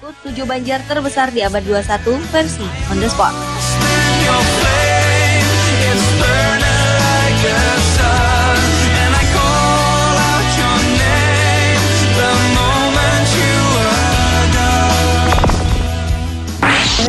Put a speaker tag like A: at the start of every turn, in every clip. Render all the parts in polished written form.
A: berikut 7 banjir terbesar di abad 21 versi On The Spot.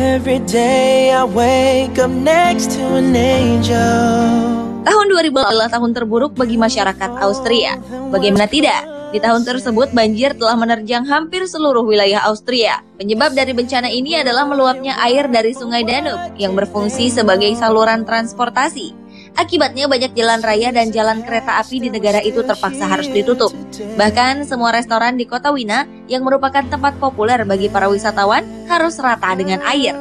B: Every day I wake up next to an angel.
A: Tahun 2000 adalah tahun terburuk bagi masyarakat Austria. Bagaimana tidak? Di tahun tersebut banjir telah menerjang hampir seluruh wilayah Austria. Penyebab dari bencana ini adalah meluapnya air dari Sungai Danube yang berfungsi sebagai saluran transportasi. Akibatnya banyak jalan raya dan jalan kereta api di negara itu terpaksa harus ditutup. Bahkan semua restoran di kota Wina yang merupakan tempat populer bagi para wisatawan harus rata dengan air.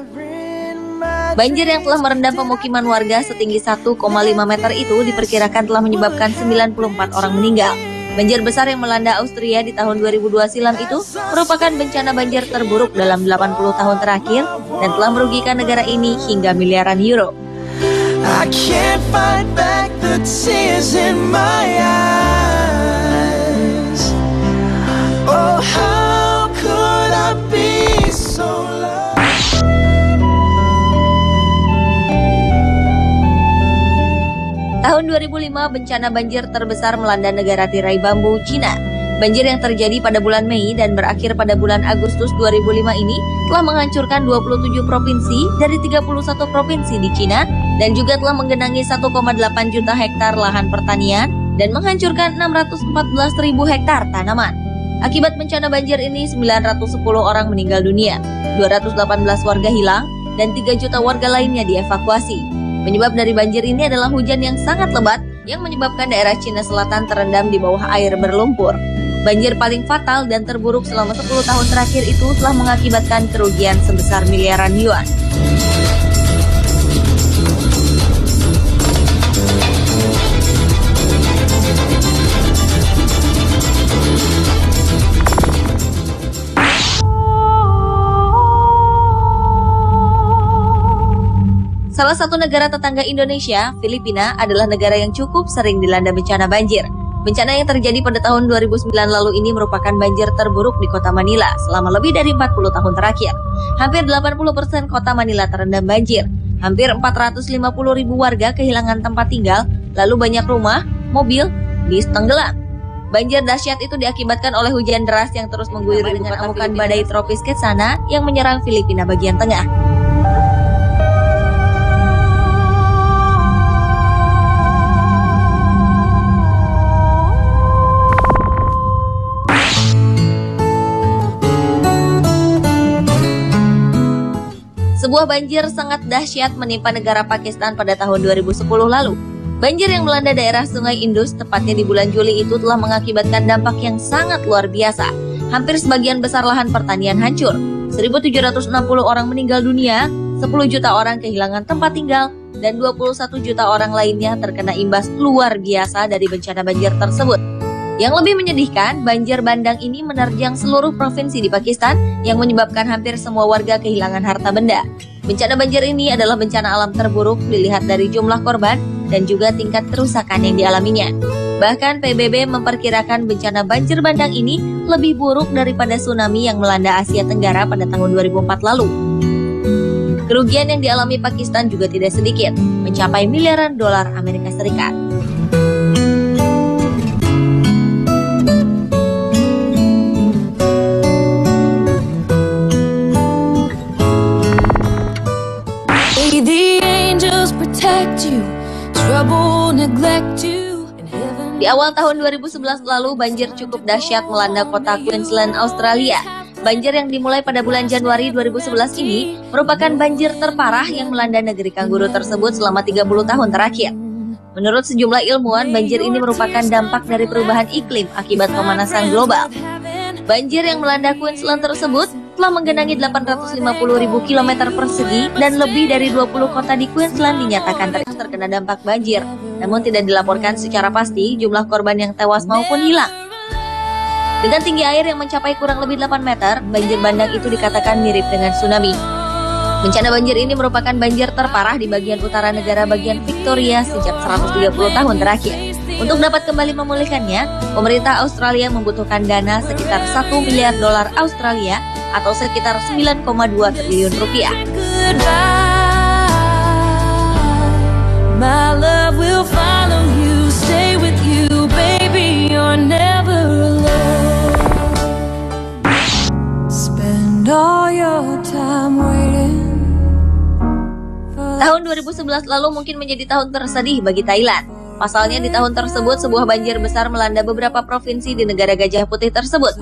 A: Banjir yang telah merendam pemukiman warga setinggi 1,5 meter itu diperkirakan telah menyebabkan 94 orang meninggal. Banjir besar yang melanda Austria di tahun 2002 silam itu merupakan bencana banjir terburuk dalam 80 tahun terakhir dan telah merugikan negara ini hingga miliaran euro.
B: I can't fight back the tears in my eyes. Oh, how could I be so lost?
A: Tahun 2005 bencana banjir terbesar melanda negara tirai bambu, Cina. Banjir yang terjadi pada bulan Mei dan berakhir pada bulan Agustus 2005 ini telah menghancurkan 27 provinsi dari 31 provinsi di Cina dan juga telah menggenangi 1,8 juta hektar lahan pertanian dan menghancurkan 614.000 hektar tanaman. Akibat bencana banjir ini 910 orang meninggal dunia, 218 warga hilang, dan 3 juta warga lainnya dievakuasi. Penyebab dari banjir ini adalah hujan yang sangat lebat yang menyebabkan daerah Cina Selatan terendam di bawah air berlumpur. Banjir paling fatal dan terburuk selama 10 tahun terakhir itu telah mengakibatkan kerugian sebesar miliaran yuan. Salah satu negara tetangga Indonesia, Filipina, adalah negara yang cukup sering dilanda bencana banjir. Bencana yang terjadi pada tahun 2009 lalu ini merupakan banjir terburuk di kota Manila selama lebih dari 40 tahun terakhir. Hampir 80% kota Manila terendam banjir. Hampir 450.000 warga kehilangan tempat tinggal, lalu banyak rumah, mobil, bis tenggelam. Banjir dahsyat itu diakibatkan oleh hujan deras yang terus mengguyur dengan amukan badai tropis Ketsana yang menyerang Filipina bagian tengah. Sebuah banjir sangat dahsyat menimpa negara Pakistan pada tahun 2010 lalu. Banjir yang melanda daerah Sungai Indus tepatnya di bulan Juli itu telah mengakibatkan dampak yang sangat luar biasa. Hampir sebagian besar lahan pertanian hancur. 1.760 orang meninggal dunia, 10 juta orang kehilangan tempat tinggal, dan 21 juta orang lainnya terkena imbas luar biasa dari bencana banjir tersebut. Yang lebih menyedihkan, banjir bandang ini menerjang seluruh provinsi di Pakistan yang menyebabkan hampir semua warga kehilangan harta benda. Bencana banjir ini adalah bencana alam terburuk dilihat dari jumlah korban dan juga tingkat kerusakan yang dialaminya. Bahkan PBB memperkirakan bencana banjir bandang ini lebih buruk daripada tsunami yang melanda Asia Tenggara pada tahun 2004 lalu. Kerugian yang dialami Pakistan juga tidak sedikit, mencapai miliaran dolar Amerika Serikat. Di awal tahun 2011 lalu, banjir cukup dahsyat melanda kota Queensland, Australia. Banjir yang dimulai pada bulan Januari 2011 ini merupakan banjir terparah yang melanda negeri kanguru tersebut selama 30 tahun terakhir. Menurut sejumlah ilmuwan, banjir ini merupakan dampak dari perubahan iklim akibat pemanasan global. Banjir yang melanda Queensland tersebut telah menggenangi 850.000 km persegi dan lebih dari 20 kota di Queensland dinyatakan terkena dampak banjir. Namun tidak dilaporkan secara pasti jumlah korban yang tewas maupun hilang. Dengan tinggi air yang mencapai kurang lebih 8 meter, banjir bandang itu dikatakan mirip dengan tsunami. Bencana banjir ini merupakan banjir terparah di bagian utara negara bagian Victoria sejak 130 tahun terakhir. Untuk dapat kembali memulihkannya, pemerintah Australia membutuhkan dana sekitar $1 miliar Australia atau sekitar 9,2 triliun rupiah.
B: My love will follow you, stay with you, baby, you're never alone. Spend all your time waiting.
A: Tahun 2011 lalu mungkin menjadi tahun tersedih bagi Thailand. Pasalnya di tahun tersebut sebuah banjir besar melanda beberapa provinsi di negara Gajah Putih tersebut.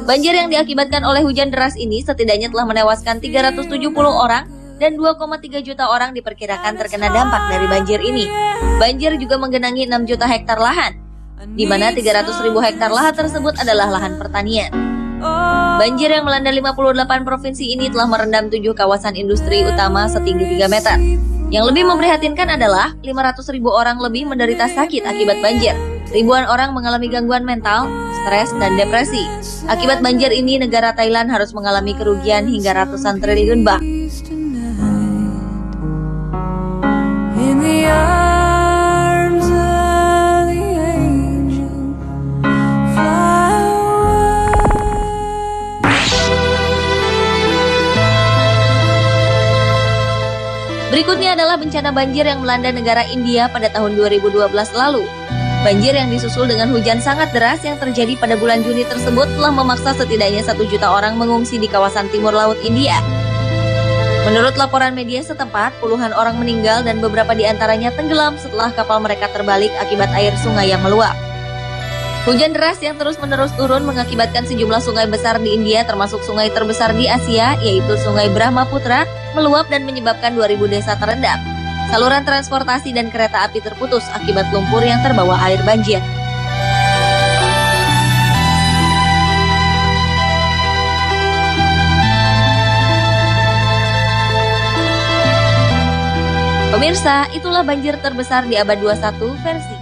A: Banjir yang diakibatkan oleh hujan deras ini setidaknya telah menewaskan 370 orang dan 2,3 juta orang diperkirakan terkena dampak dari banjir ini. Banjir juga menggenangi 6 juta hektar lahan, di mana 300.000 hektar lahan tersebut adalah lahan pertanian. Banjir yang melanda 58 provinsi ini telah merendam 7 kawasan industri utama setinggi 3 meter. Yang lebih memprihatinkan adalah 500.000 orang lebih menderita sakit akibat banjir. Ribuan orang mengalami gangguan mental, stres, dan depresi. Akibat banjir ini, negara Thailand harus mengalami kerugian hingga ratusan triliun baht.
B: In the arms of the angel, fly
A: Berikutnya adalah bencana banjir yang melanda negara India pada tahun 2012 lalu. Banjir yang disusul dengan hujan sangat deras yang terjadi pada bulan Juni tersebut telah memaksa setidaknya 1 juta orang mengungsi di kawasan timur laut India. Menurut laporan media setempat, puluhan orang meninggal dan beberapa di antaranya tenggelam setelah kapal mereka terbalik akibat air sungai yang meluap. Hujan deras yang terus-menerus turun mengakibatkan sejumlah sungai besar di India termasuk sungai terbesar di Asia yaitu Sungai Brahmaputra meluap dan menyebabkan 2.000 desa terendam. Saluran transportasi dan kereta api terputus akibat lumpur yang terbawa air banjir. Pemirsa, itulah banjir terbesar di abad 21 versi